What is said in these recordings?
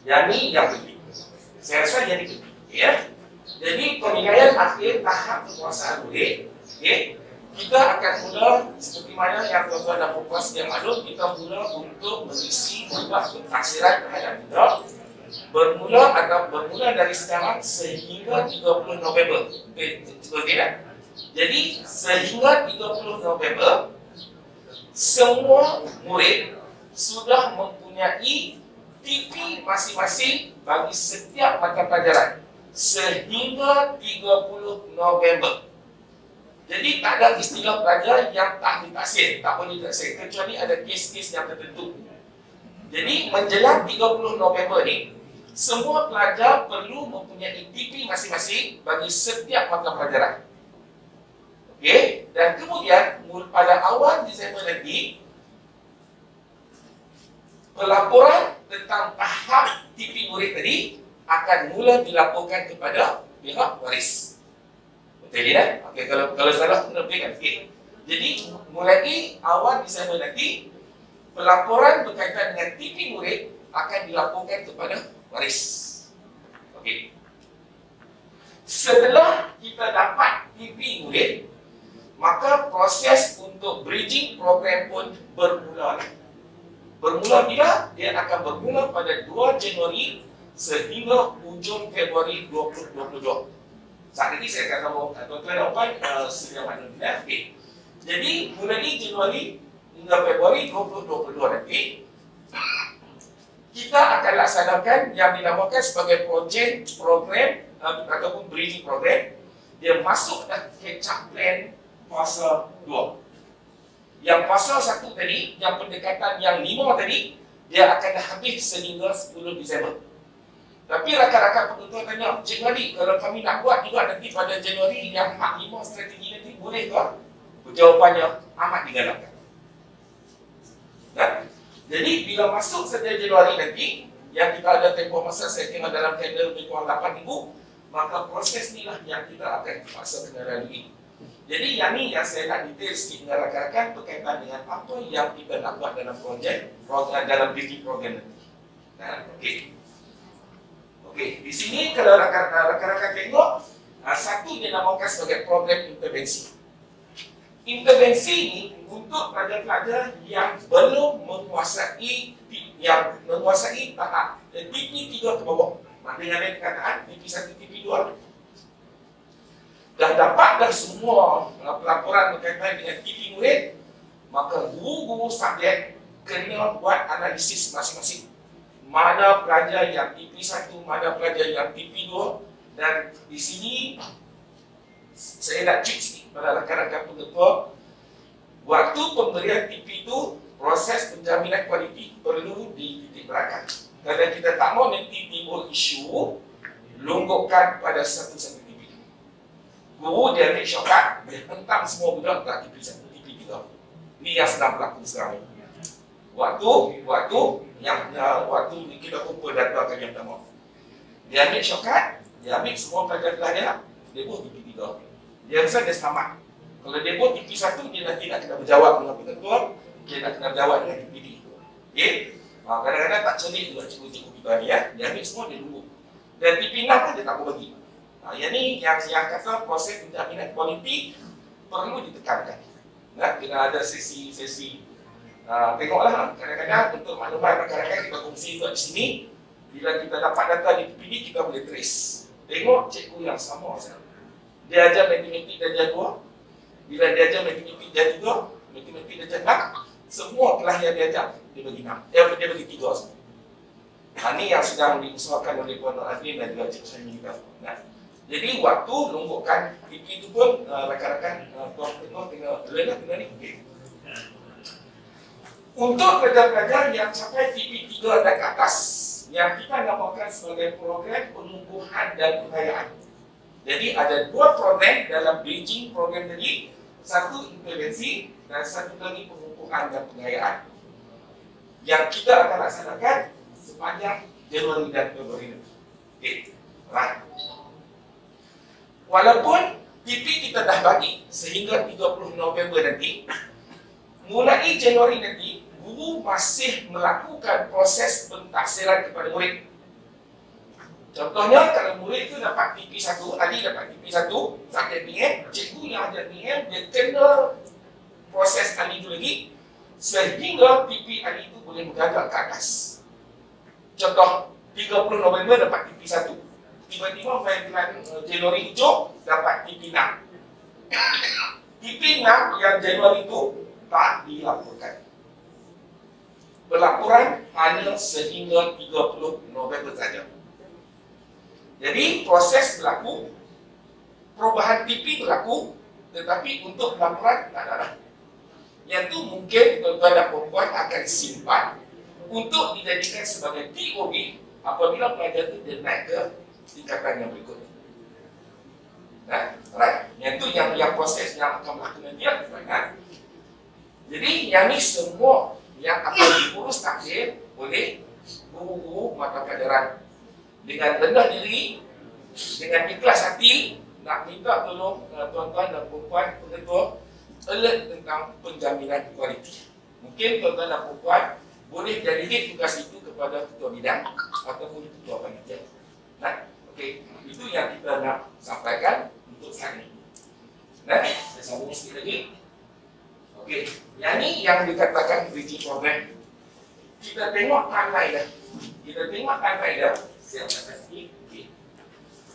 Yang ni yang penting. Saya rasa yang ini penting. Ya. Jadi penilaian akhir tahap penguasaan murid, kita akan mula seperti mana yang tuan-tuan dan puan yang maklum, kita mula untuk mengisi buah pentaksiran terhadap budak bermula dari sekarang sehingga 30 November. Betul tak? Jadi sehingga 30 November semua murid sudah mempunyai TP masing-masing bagi setiap mata pelajaran sehingga 30 November. Jadi tak ada istilah pelajar yang tak ditaksir, tak boleh ditaksir kecuali ada kes-kes yang tertentu. Jadi menjelang 30 November ni, semua pelajar perlu mempunyai TP masing-masing bagi setiap mata pelajaran. Okey, dan kemudian pada awal Disember nanti, pelaporan tentang tahap TP murid tadi akan mula dilaporkan kepada pihak waris. Betul tak? Okey, kalau salah kena berikan sikit. Jadi mulai awal Disember nanti, pelaporan berkaitan dengan TP murid akan dilaporkan kepada waris. Okey. Setelah kita dapat TP murid, maka proses untuk bridging program pun bermula. Bermula bila? Dia akan bermula pada 2 Januari sehingga hujung Februari 2022. Saat ini saya akan ngomong tuan-tuan dan puan sedia makna. Okey. Jadi mulai Januari hingga Februari 2022 nanti, kita akan laksanakan yang dinamakan sebagai project program ataupun bridging program. Dia masuk dalam catch-up plan fasa 2. Yang fasa 1 tadi, yang pendekatan yang 5 tadi, dia akan dah habis sehingga 10 Disember. Tapi rakan-rakan penonton tanya, Cik Wadi, kalau kami nak buat juga nanti pada Januari yang hak 5 strategi nanti, boleh ke? Jawapannya amat digalakkan. Nah, jadi bila masuk saja Januari nanti, yang kita ada tempoh masa saya kira dalam kalender lebih kurang 8 minggu, maka proses inilah yang kita akan terpaksa kena lalui. Jadi yang ni yang saya nak detail sikit dengan rakan-rakan berkaitan dengan apa yang kita nak buat dalam program dalam bridging program nanti. Nah, okey. Okey, di sini kalau rakan-rakan tengok, satu dia namakan sebagai program intervensi. Intervensi ini untuk pelajar-pelajar yang belum menguasai tahap TP 3 ke bawah. Maknanya ada perkataan TP 1, TP 2. Dah dapat dah semua pelaporan berkaitan dengan TP murid, maka guru-guru subjek kena buat analisis masing-masing. Mana pelajar yang TP 1, mana pelajar yang TP 2, dan di sini saya nak cek sikit pada rakan-rakan pengetua. Waktu pemberian TP itu, proses penjaminan kualiti perlu dititikberatkan. Kerana kita tak mahu nanti timbul isu lunggukkan pada satu-satu TP. Guru dia ambil shortcut, dia hentam semua budak ke TP 1, TP 3. Ini yang sedang berlaku sekarang. Waktu kita kumpul data kali yang pertama, dia ambil shortcut, dia ambil semua pelajar-pelajar, dia buat TP 3. Dia rasa dia selamat. Kalau dia buat TP 1, dia nanti nak kena berjawab dengan penentua, dia nak kena berjawab dengan TP 3. Okay? Kadang-kadang tak celik juga cikgu-cikgu kita ni ya. Dia ambil semua, dia tunggu. Dan TP 6 pun dia tak mau bagi. Yang ni yang kata proses penjaminan kualiti perlu ditekankan. Kena ada sesi-sesi. Tengoklah, kadang-kadang untuk maklumat rakan-rakan kita kongsi di sini, bila kita dapat data di TP ni, kita boleh trace. Tengok cikgu yang sama saja. Dia ajar matematik darjah 2. Bila dia ajar matematik darjah 3, matematik darjah 6, semua kelas yang dia ajar, dia bagi 6. Dia bagi 3 semua. Ini yang sedang diusahakan oleh Puan Nur Azmin dan juga Cik Syahmi kita. Jadi waktu lunggukkan TP itu pun rakan-rakan tuan-tuan tengah ni. Okay. Untuk pelajar-pelajar yang capai TP 3 dan ke atas, yang kita namakan sebagai program penumbuhan dan kekayaan. Jadi ada 2 program dalam bridging program tadi, satu intervensi dan satu lagi penumbuhan dan kekayaan, yang kita akan laksanakan sepanjang Januari dan Februari nanti. Okay. Right. Walaupun TP kita dah bagi sehingga 30 November nanti, mulai Januari nanti, guru masih melakukan proses pentaksiran kepada murid. Contohnya kalau murid itu dapat TP1, adik dapat TP1, subjek PM, cikgu yang ajar PM, dia kena proses adik itu lagi sehingga TP adik itu boleh menggagak ke atas. Contoh, 30 November dapat TP1, tiba-tiba bulan Januari hijau dapat TP6. TP6 yang Januari itu tak dilaporkan. Pelaporan hanya sehingga 30 November saja. Jadi proses berlaku, perubahan TP berlaku, tetapi untuk pelaporan tak ada. Yang itu mungkin tuan-tuan dan perempuan akan simpan untuk dijadikan sebagai TOB apabila pelajar itu dia naik ke tingkatan yang berikutnya. Nah, right. Yang itu yang proses yang akan berlaku nanti ya. Jadi yang ni semua yang akan diurus takdir oleh guru-guru mata pelajaran dengan rendah diri, dengan ikhlas hati nak minta tolong tuan-tuan dan perempuan betul alert tentang penjaminan kualiti. Mungkin tuan-tuan dan perempuan boleh delegate tugas itu kepada ketua bidang ataupun ketua panitia. Nah, okey, itu yang kita nak sampaikan untuk sekarang ini. Nah, saya sambung sikit lagi. Okey, yang ni yang dikatakan bridging program. Kita tengok timeline dah. Saya kata sikit. Okay.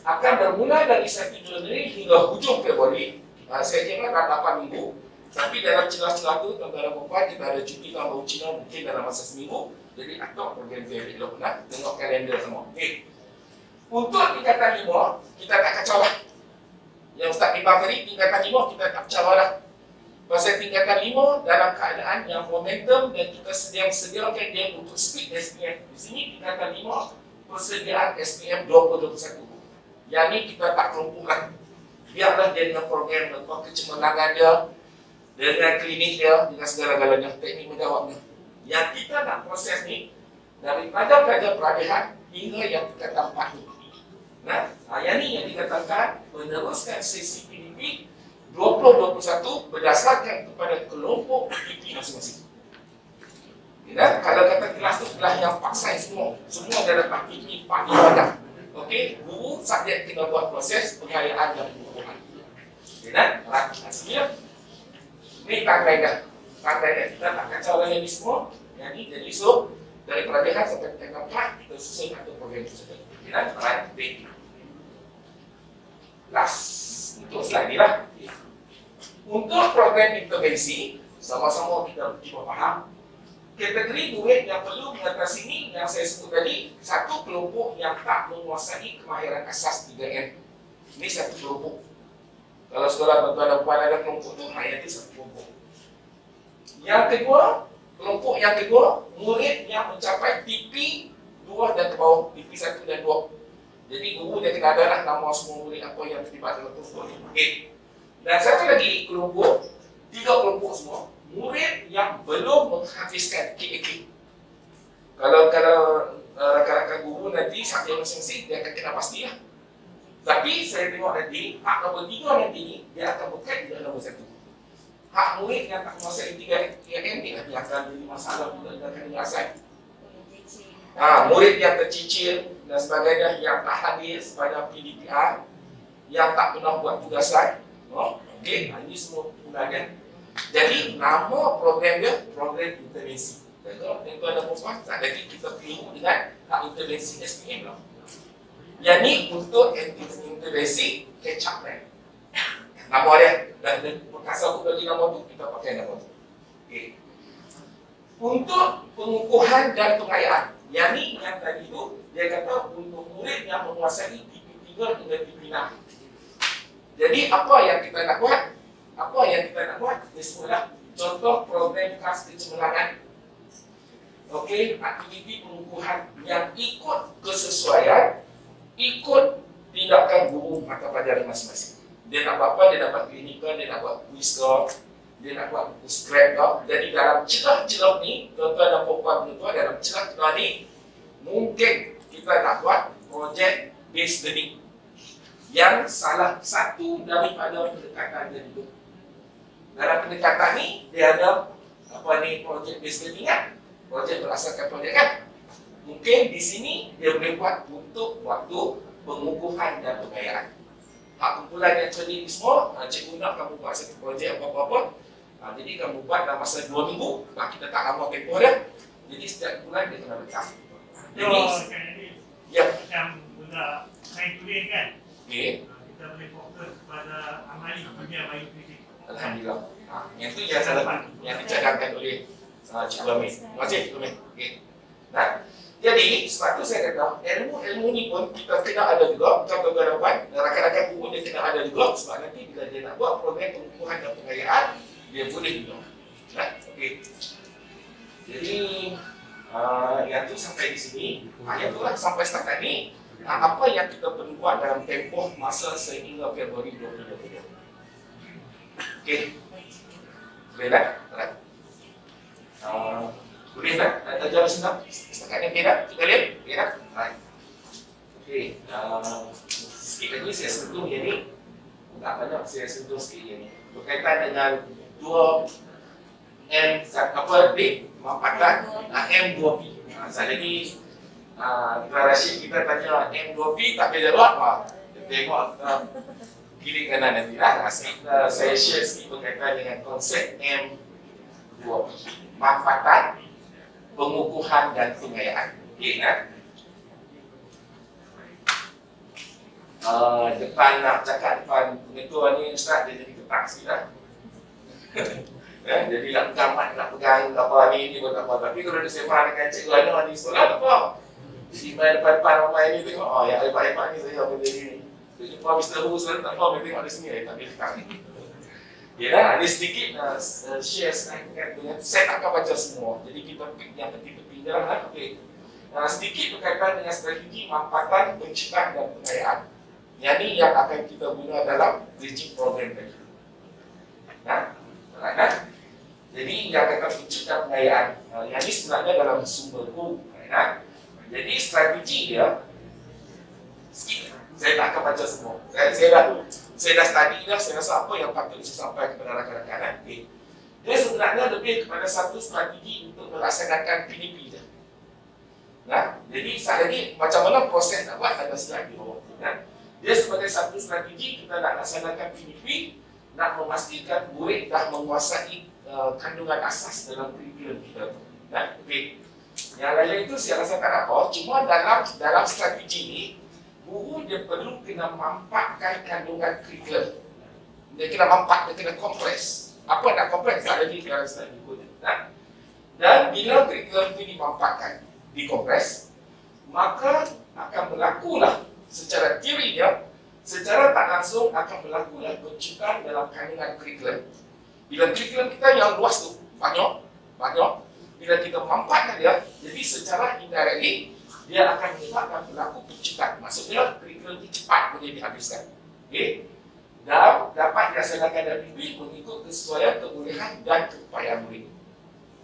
Akan bermula dari 1 Januari hingga hujung Februari. Saya kira dah 8 minggu. Tapi dalam celah-celah tu, tuan-tuan dan perempuan, kita ada cuti tahun baru Cina mungkin dalam masa seminggu. Jadi, atok program dia elok nak tengok kalender semua. Okay. Untuk tingkatan 5, kita tak kacau lah. Yang Ustaz bimbang tadi, tingkatan 5 kita tak kacau lah. Pasal tingkatan 5 dalam keadaan yang momentum dan kita sediakan dia untuk speed SPM. Di sini tingkatan 5 persediaan SPM 2021. Yang ni kita tak kelompokkan. Biarlah dia dengan program, dengan kecemerlangan dia, dengan klinik dia, dengan segala-galanya, teknik menjawabnya. Yang kita nak proses ni daripada pelajar peralihan hingga yang tingkatan 4 ni. Nah, yang ni yang dikatakan meneruskan sesi PDP 2021 berdasarkan kepada kelompok PDP masing-masing. Ya, kalau kata kelas tu kelas yang paksa semua dia dapat PDP 4 ibadah. Okey, guru subjek kena buat proses pengayaan dan pengukuhan. Ya, hasilnya ni tanggai dah. Kita tak kacau dengan ni semua. Yang ni jadi so dari peralihan sampai tingkat 4 kita susun satu program tersebut. Ya, right. Last untuk slide ni lah. Untuk program intervensi, sama-sama kita cuba faham. Kategori murid yang perlu mengatasi ini yang saya sebut tadi, satu kelompok yang tak menguasai kemahiran asas 3M. Ini satu kelompok. Kalau sekolah tuan-tuan dan puan ada kelompok tu, yang itu satu kelompok. Yang kedua, kelompok yang kedua, murid yang mencapai TP 2 dan ke bawah, TP 1 dan 2. Jadi guru dia kena ada lah nama semua murid apa yang terlibat dalam kelompok ni. Okay. Dan satu lagi kelompok, 3 kelompok semua, murid yang belum menghabiskan KAK. Kalau rakan-rakan guru nanti subjek masing-masing dia akan kena pasti lah. Tapi saya tengok nanti hak nombor 3 nanti ni dia akan berkait dengan nombor 1. Hak murid yang tak menguasai 3M ni lah yang akan jadi masalah untuk akan diasai. Murid yang tercicir dan sebagainya yang tak hadir sepanjang PDPR, yang tak pernah buat tugasan. Okey, ini semua gunakan. Jadi nama program dia program intervensi. Kalau tuan-tuan dan puan tak lagi kita pilih dengan hak intervensi SPM lah. Yang ni untuk intervensi catch up plan. Nama dia dan perkasa aku bagi nama tu kita pakai nama tu. Okey. Untuk pengukuhan dan pengayaan. Yang ni yang tadi tu dia kata untuk murid yang menguasai TP 3 hingga TP 6. Jadi apa yang kita nak buat? Ini semua contoh program khas kecemerlangan. Okey, aktiviti pengukuhan yang ikut kesesuaian, ikut tindakan guru mata pelajaran masing-masing. Dia nak buat apa? Dia nak buat klinikal, dia nak buat quiz ke, dia nak buat scrap ke. Jadi dalam celah-celah ni, tuan-tuan dan puan-puan, dalam celah-celah ni mungkin kita nak buat project based learning. Yang salah satu daripada pendekatan dia itu. Dalam pendekatan ni dia ada project based learning kan? Projek berdasarkan projek kan? Mungkin di sini dia boleh buat untuk waktu pengukuhan dan pengayaan. Hak kumpulan yang tadi ni semua, cikgu nak kamu buat satu projek apa-apa. Jadi kamu buat dalam masa 2 minggu, kita tak lama tempoh dah. Jadi setiap bulan dia kena letak. Jadi, ya. Macam guna main tulis kan? Okay. Kita boleh fokus kepada amali dunia biofisik. Alhamdulillah. Yang itu yang salah yang dicadangkan oleh Cikgu Amir. Terima kasih Cikgu Amir. Okay. Nah, jadi sebab tu saya kata ilmu ni pun kita kena ada juga. Bukan tuan-tuan dan rakan-rakan guru dia kena ada juga. Sebab nanti bila dia nak buat program pengukuhan dan pengayaan, dia boleh juga. Nah, okey. Jadi yang tu sampai di sini. Yang tu lah sampai setakat ni. Apa yang kita perlu buat dalam tempoh masa sehingga Februari 2022. Okey. Boleh tak? Tak. Boleh tak? Nak jawab senang? Setakat ni okey tak? Kita lihat? Okey tak? Baik. Okey. Sikit lagi saya sentuh yang ni. Tak banyak saya sentuh sikit yang ni. Berkaitan dengan dua mampatan M2P. Sekali lagi Tuan Rashid kita tanya M2P tak boleh jawab. Tengok kiri kanan nanti lah. Saya share sikit berkaitan dengan konsep M2P. Manfaatan, pengukuhan dan pengayaan. Okey kan? Depan nak cakap depan pengetua ni Ustaz dia jadi ketak sikit lah. Jadi nak pegang apa ni pun tak apa. Tapi kalau dia sembang dengan cikgu Ana di sekolah tak apa. Di depan-depan ramai ni tengok, yang hebat-hebat ni saya benda ni. Dia jumpa Mr. Hu selalu tak apa, dia tengok di sini, tak boleh dekat ni. Ya dah, ada sedikit share dengan saya tak akan baca semua. Jadi kita pick yang penting-penting je lah. Okay. Sedikit berkaitan dengan strategi mampatan, penciptaan dan pengayaan. Yang ni yang akan kita guna dalam bridging program tadi. Nah, jadi yang akan penciptaan pengayaan. Yang ni sebenarnya dalam sumber buku. Jadi strategi dia sikit. Saya tak akan baca semua. Saya dah study dah, saya rasa apa yang patut saya sampaikan kepada rakan-rakan. Okay. Dia sebenarnya lebih kepada satu strategi untuk melaksanakan PDP je. Nah, jadi sekali lagi macam mana proses nak buat ada slide di bawah. Dia sebagai satu strategi kita nak laksanakan PDP, nak memastikan murid dah menguasai kandungan asas dalam kurikulum kita tu. Nah, okay. Yang lain itu saya rasa tak apa. Cuma dalam strategi ni, guru dia perlu kena mampakkan kandungan kurikulum. Dia kena mampak, dia kena kompres. Apa nak kompres? Tak lagi dalam slide berikut. Dan bila kurikulum itu dimampakkan, dikompres, maka akan berlakulah secara teorinya, secara tak langsung akan berlakulah penciptaan dalam kandungan kurikulum. Bila kurikulum kita yang luas tu banyak, bila kita mampakkan dia, jadi secara indirectly dia akan menyebabkan berlaku penciptaan. Maksudnya kurikulum ini cepat boleh dihabiskan. Okay? Dan dapat dilaksanakan dan dibuat mengikut kesesuaian kebolehan dan keupayaan murid.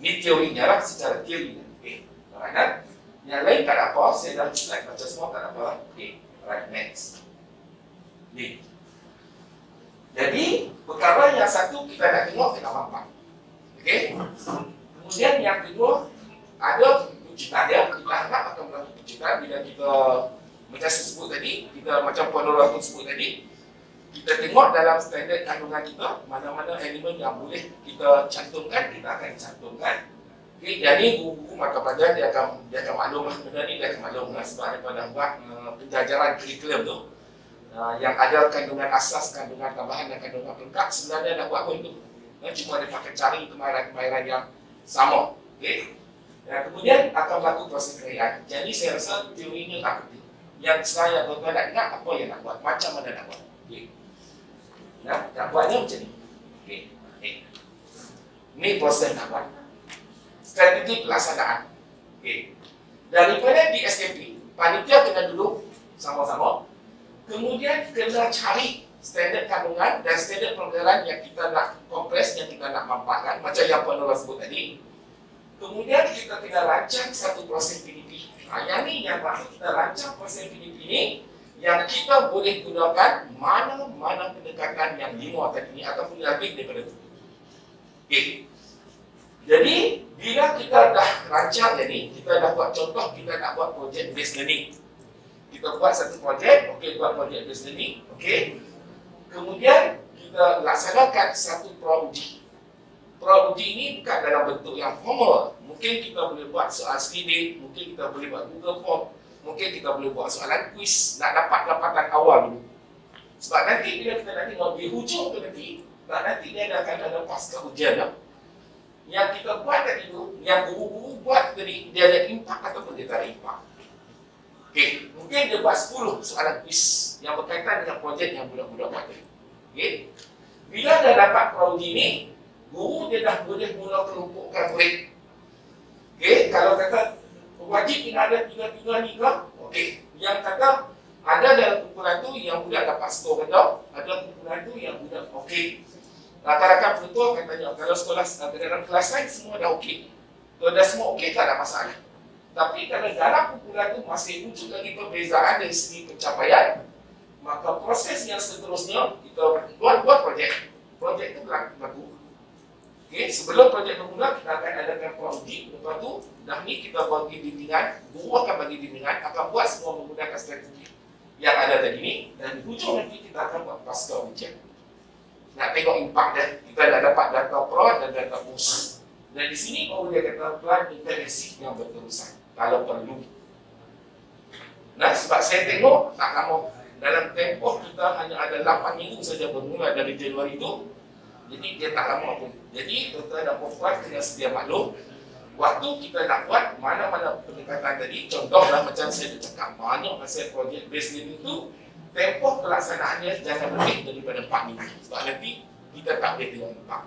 Ini teorinya lah, secara teori. Okay? Alright, yang lain tak ada apa, saya dah slide baca semua, tak ada apa. Okay, right, next. Ni. Jadi, perkara yang satu kita nak tengok kena mampak. Okay? Kemudian yang kedua, ada penciptaan dia, kita harap akan berlaku penciptaan bila kita macam saya sebut tadi, kita macam Puan Nurul sebut tadi, kita tengok dalam standard kandungan kita, mana-mana elemen yang boleh kita cantumkan, kita akan cantumkan. Okay, jadi guru-guru mata pelajaran dia akan maklum lah benda ni, dia akan maklum lah sebab daripada buat penjajaran kurikulum tu yang ada kandungan asas, kandungan tambahan dan kandungan pelengkap, sebenarnya dah buat pun tu. Cuma dia pakai cari kemahiran-kemahiran yang sama. Okay. Dan kemudian akan berlaku proses pengayaan. Jadi saya rasa teorinya tak penting. Yang saya tuan-tuan nak ingat apa yang nak buat, macam mana nak buat. Okay. Nak buatnya macam ni. Okay. Ini proses nak buat. Strategi pelaksanaan. Okay. Daripada di SKP, panitia kena duduk sama-sama. Kemudian kena cari standard kandungan dan standard pelajaran yang kita nak kompres, yang kita nak mampakkan, macam yang Puan Nurul sebut tadi. Kemudian kita kena rancang satu proses PDP. Yang ni yang maksud kita rancang proses PDP ni, yang kita boleh gunakan mana-mana pendekatan yang 5 tadi ni ataupun lebih daripada itu. Okay. Jadi, bila kita dah rancang ni, kita dah buat contoh, kita nak buat project based learning. Kita buat satu projek, okey, buat project based learning, okey. Kemudian kita laksanakan satu prauji. Prauji ini bukan dalam bentuk yang formal. Mungkin kita boleh buat soal slidik, mungkin kita boleh buat Google Form, mungkin kita boleh buat soalan quiz, nak dapat dapatan awal dulu. Sebab nanti bila kita nak tengok di hujung tu nanti dia akan ada pasca ujian dah. Yang kita buat tadi tu, yang guru-guru buat tadi, dia ada impak ataupun dia tak ada impak. Okey, mungkin dia buat 10 soalan quiz yang berkaitan dengan projek yang budak-budak buat tadi. Okey. Bila dah dapat prauji ni, guru dia dah boleh mula kelompokkan murid. Okey, kalau kata wajib kena ada 3-3 ni ke? Okey, yang kata ada dalam kumpulan tu yang budak dapat skor rendah, ada kumpulan tu yang budak okey. Rakan-rakan penutur akan tanya, kalau sekolah dalam kelas lain semua dah okey. Kalau dah semua okey, tak ada masalah. Tapi kalau dalam kumpulan tu masih wujud lagi perbezaan dari segi pencapaian, maka proses yang seterusnya kita buat projek. Projek itu berlaku. Okay, sebelum projek bermula, kita akan adakan prauji. Lepas tu, dah ni kita bagi bimbingan, guru akan bagi bimbingan, akan buat semua menggunakan strategi yang ada tadi ni, dan di hujung nanti kita akan buat pasca ujian. Nak tengok impak dia, kita dah dapat data pro dan data post. Dan di sini baru dia kata plan intensif yang berterusan kalau perlu. Nah, sebab saya tengok tak lama dalam tempoh kita hanya ada 8 minggu saja bermula dari Januari itu. Jadi dia tak lama pun. Jadi tuan-tuan dan puan-puan kena sedia maklum, waktu kita nak buat mana-mana pendekatan tadi, contohlah macam saya dah cakap banyak pasal project based learning itu, tempoh pelaksanaannya jangan lebih daripada 4 minggu. Sebab nanti kita tak boleh tengok impak.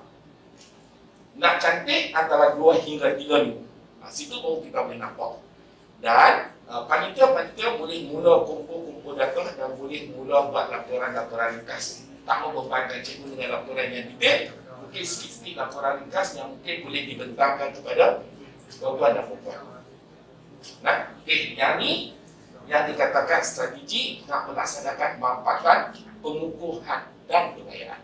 Nak cantik antara 2 hingga 3 minggu. Situ baru kita boleh nampak. Dan panitia-panitia boleh mula kumpul-kumpul data dan boleh mula buat laporan-laporan ringkas. Tak membebankan cikgu dengan laporan yang detail. Mungkin sikit-sikit laporan ringkas yang mungkin boleh dibentangkan kepada tuan-tuan dan puan-puan. Nah, yang ni yang dikatakan strategi nak melaksanakan mampatan, pengukuhan dan pengayaan.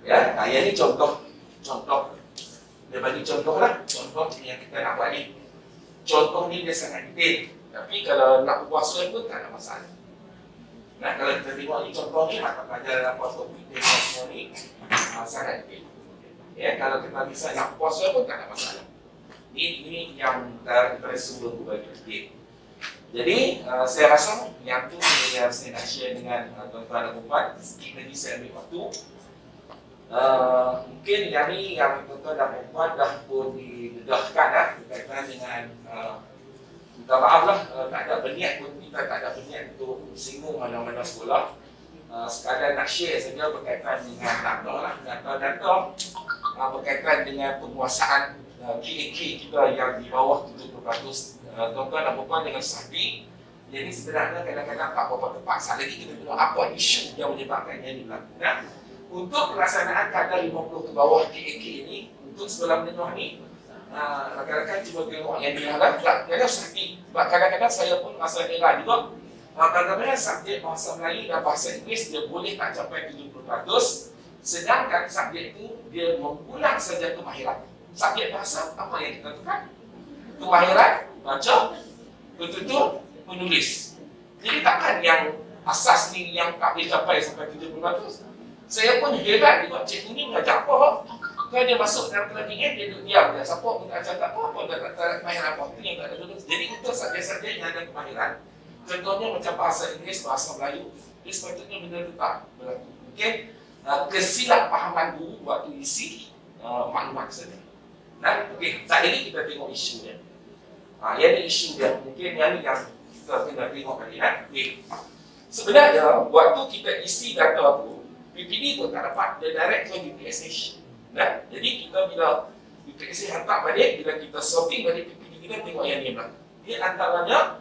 Ya, yang ni contoh. Dia bagi contoh lah, contoh yang kita nak buat ni. Contoh ni dia sangat detail. Tapi kalau nak ubah soal pun tak ada masalah. Nah, kalau kita tengok ni contoh ni, mata pelajaran apa topik dia semua ni sangat detail. Ya, kalau kita bisa nak ubah soal pun tak ada masalah. Ini yang daripada sumber bagi detail. Jadi, saya rasa yang tu yang saya nak share dengan tuan-tuan dan puan. Sikit lagi saya ambil waktu. Mungkin yang ni yang tuan-tuan dan puan dah pun didedahkan berkaitan dengan minta maaf lah, tak ada berniat pun, kita tak ada berniat untuk singgung mana-mana sekolah. Sekadar nak share saja berkaitan dengan data-data berkaitan dengan penguasaan KAK kita yang di bawah 70%. Tuan-tuan dan puan dengan sahabat. Jadi sebenarnya kadang-kadang tak berapa tepat. Sekali lagi kita tengok apa isu yang menyebabkan yang berlaku. Untuk pelaksanaan kadar 50 ke bawah KAK ini, untuk sekolah menengah ni, rakan-rakan cuba tengok yang diharap kadang-kadang sakit. Sebab kadang-kadang saya pun rasa heran juga. Kadang-kadang subjek bahasa Melayu dan bahasa Inggeris dia boleh tak capai 70%, sedangkan subjek itu dia mengulang saja kemahiran. Subjek bahasa apa yang kita tekan? Kemahiran baca, bertutur, menulis. Jadi takkan yang asas ni yang tak boleh capai sampai 70%. Saya pun heran juga, cikgu ni mengajar apa? Kalau dia masuk dalam pelatihan, dia duduk diam. Dia siapa pun tak cakap apa-apa, tak ada kemahiran apa. Itu yang tak ada dulu. Jadi untuk subjek-subjek yang ada kemahiran, contohnya macam bahasa Inggeris, bahasa Melayu, dia sepatutnya benda itu tak berlaku. Mungkin kesilapfahaman guru waktu isi maklumat saja. Nah, okey, saat ini kita tengok isu dia. Yang ni isu dia. Mungkin yang ni yang kita kena tengok kali. Sebenarnya, waktu kita isi data tu, PPD pun tak dapat, dia direct ke UPSH. Nah, jadi kita bila UPSH hantar balik, bila kita sorting balik PPD kita tengok yang ni berlaku. Dia antaranya,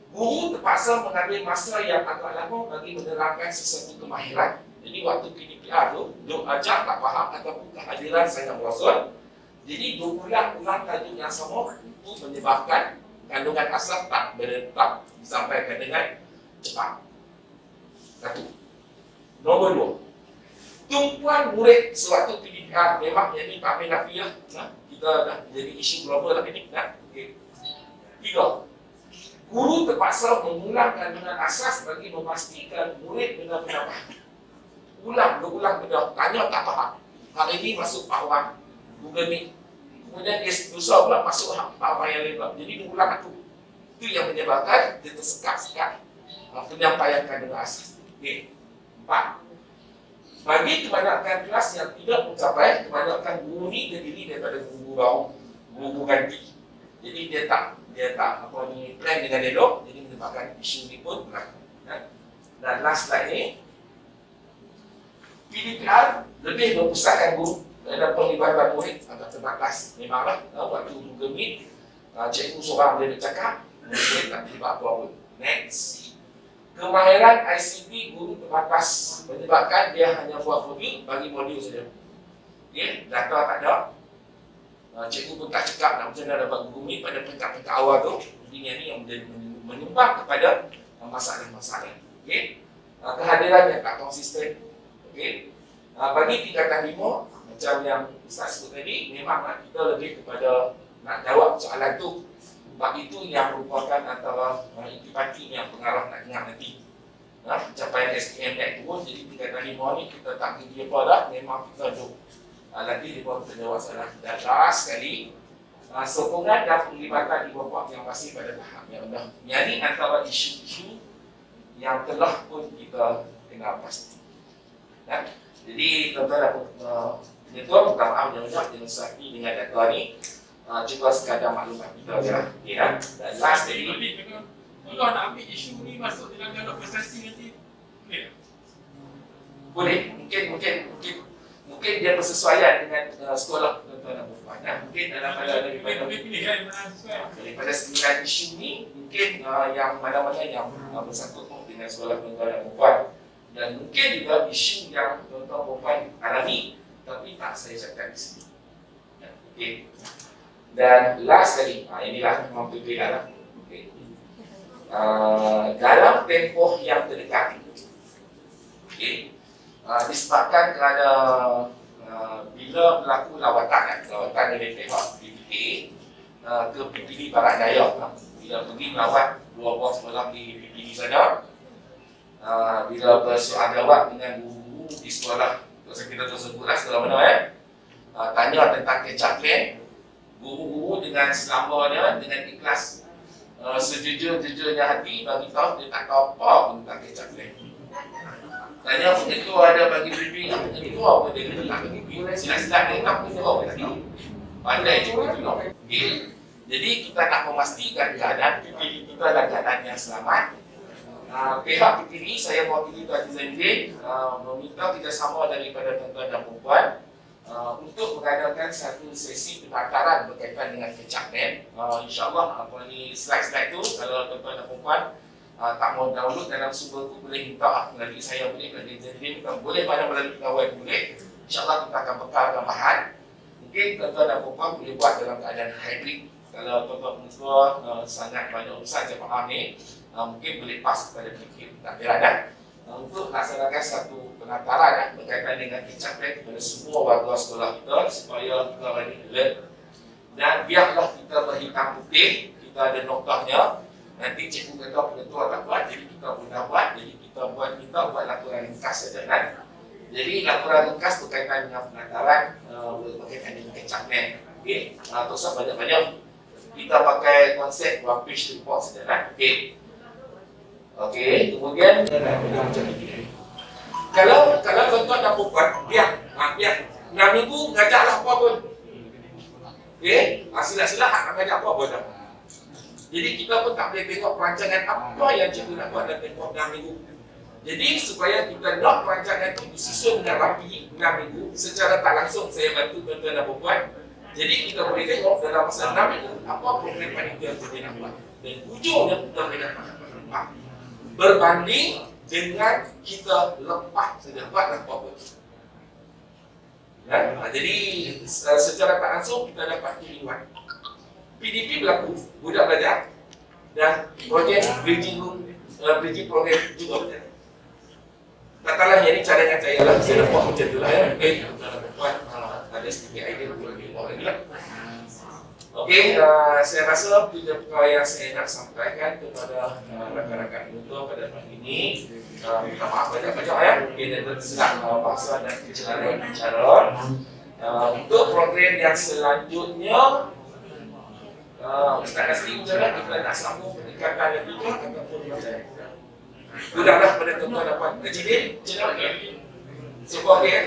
guru terpaksa mengambil masa yang agak lama bagi menerangkan sesuatu kemahiran. Jadi waktu PDPR tu, duk ajar tak faham ataupun kehadiran sangat merosot. Jadi berulang-ulang tajuk yang sama itu menyebabkan kandungan asal tak beretap disampaikan dengan cepat. Satu. Nombor 2. tumpuan murid sewaktu PDPR memang jadi tak menafiah. Kita dah jadi isu global lah ini. Okay. 3. Guru terpaksa mengulang kandungan asas bagi memastikan murid benar-benar faham. Berulang benar. Tanya tak faham. Hari ini masuk awam Google Meet. Kemudian dia susah pula masuk apa yang lain. Jadi mengulang itu yang menyebabkan dia tersekat-sekat penyampaian kandungan asas. Okay. 4. Bagi kebanyakan kelas yang tidak mencapai, kebanyakan guru ni terdiri daripada guru baru, guru ganti. Jadi dia tak plan dengan elok, jadi menyebabkan isu ni pun berlaku. Dan last slide ni, PDPR lebih berpusatkan guru dalam penglibatan murid atau terbatas. Memanglah waktu Google Meet, cikgu seorang dia bercakap, murid tak terlibat apa-apa. Next. Kemahiran ICT guru terbatas menyebabkan dia hanya buat modul bagi modul saja. Okay? Data tak ada. Cikgu pun tak cakap nak macam mana dapat Google Meet pada peringkat-peringkat awal tu. Jadi yang menyumbang kepada masalah-masalah. Okay? Kehadiran yang tak konsisten. Okay? Bagi tingkatan 5, macam yang Ustaz sebut tadi, memang kita lebih kepada nak jawab soalan tu. Sebab itu yang merupakan antara intipati yang pengarah nak ingat nanti. Pencapaian SPM naik turun, jadi tingkatan 5 ni kita tak pergi apa dah, memang kita duduk. Nanti dia buat kita jawab soalan. Dan last sekali, sokongan dan penglibatan ibu bapa yang masih pada tahap yang rendah. Yang ini antara isu-isu yang telah pun kita kenal pasti. Jadi tuan-tuan dan minta maaf banyak jangan sakit dengan data ni. Cuba sekadar maklumat kita saja. Ya. Dan last tadi, kalau nak ambil isu ni masuk dalam dialog prestasi nanti boleh. Mungkin dia bersesuaian dengan sekolah tuan-tuan dan puan. Mungkin dalam boleh pilih kan mana sesuai. daripada 9 isu ni, mungkin yang mana-mana yang bersangkut dengan sekolah tuan-tuan dan puan. Dan mungkin juga isu yang tuan-tuan dan puan alami tapi tak saya cakap di sini. Okey. Dan last kali, inilah memang berbeza lah. Okay. Dalam tempoh yang terdekat, okay, disebabkan kerana bila berlaku lawatan dari pihak PPT ke PPD Barat Daya, bila pergi melawat 2 buah sekolah di PPD sana, bila bersoal jawab dengan guru di sekolah, kita tersebutlah sekolah mana tanya tentang catch-up plan. Guru-guru dengan selamanya, dengan ikhlas, sejujur-jujurnya hati bagi tahu dia tak tahu apa pun tentang kecap plan. Tanya begitu ada bagi briefing, begitu apa dia kata tak bagi briefing. Silap-silap dia tak begitu apa tadi. Pandai juga tu. Jadi kita nak memastikan keadaan PPD kita dalam keadaan yang selamat. Pihak PPD, saya mewakili Tuan Zainuddin, meminta kerjasama daripada tuan-tuan dan puan untuk mengadakan satu sesi pendaftaran berkaitan dengan catch-up plan. InsyaAllah ni slide-slide tu kalau tuan-tuan dan puan tak mau download dalam sumber tu boleh minta melalui saya boleh, melalui Zainuddin boleh, mana melalui pegawai boleh. InsyaAllah kita akan bekalkan bahan. Mungkin tuan-tuan dan puan boleh buat dalam keadaan hybrid. Kalau tuan-tuan mentua sangat banyak urusan saya faham ni, mungkin boleh pas kepada PPD takbiran untuk laksanakan satu penataran berkaitan dengan catch-up plan kepada semua warga sekolah kita supaya kita bagi alert. Dan biarlah kita berhitam putih, kita ada noktahnya. Nanti cikgu kata pengetua tak buat, jadi kita pun dah buat. Jadi kita buat laporan ringkas saja kan. Jadi laporan ringkas berkaitan dengan penataran berkaitan dengan catch-up plan. Okey, tak usah banyak-banyak. Kita pakai konsep one page report saja kan. Okey. Okey, kemudian macam ni. Kalau tuan-tuan dah buat, biar 6 minggu ngajarlah apa pun. Okey, sila-sila nak ngajar apa pun dah. Jadi kita pun tak boleh tengok perancangan apa yang cikgu nak buat dalam tempoh 6 minggu. Jadi supaya kita nak perancangan itu disusun dengan rapi 6 minggu, secara tak langsung saya bantu tuan-tuan dan puan. Jadi kita boleh tengok dalam masa 6 minggu apa program panitia yang kita nak buat. Dan ujungnya kita boleh dapat apa. Berbanding dengan kita lepas saja buatlah apa-apa. Jadi secara tak langsung kita dapat kiriman. PDP berlaku, budak belajar dan projek bridging program juga berjalan. Katalah yang ini cadangan saya lah, saya nak buat macam tu lah ya. Okey, tuan-tuan dan puan, ada sedikit idea untuk lebih buat lagi lah. Okey, saya rasa itu perkara yang saya nak sampaikan kepada rakan-rakan muda pada pagi ini. Minta maaf banyak-banyak ya, mungkin ada tersilap bahasa dan kecelaruan bicara. Untuk program yang selanjutnya, Ustaz Nasri macam mana kita nak sambung pendekatan lebih tu ataupun macam mudahlah pada tuan-tuan dan puan. Kecil macam mana? Cuba okey kan?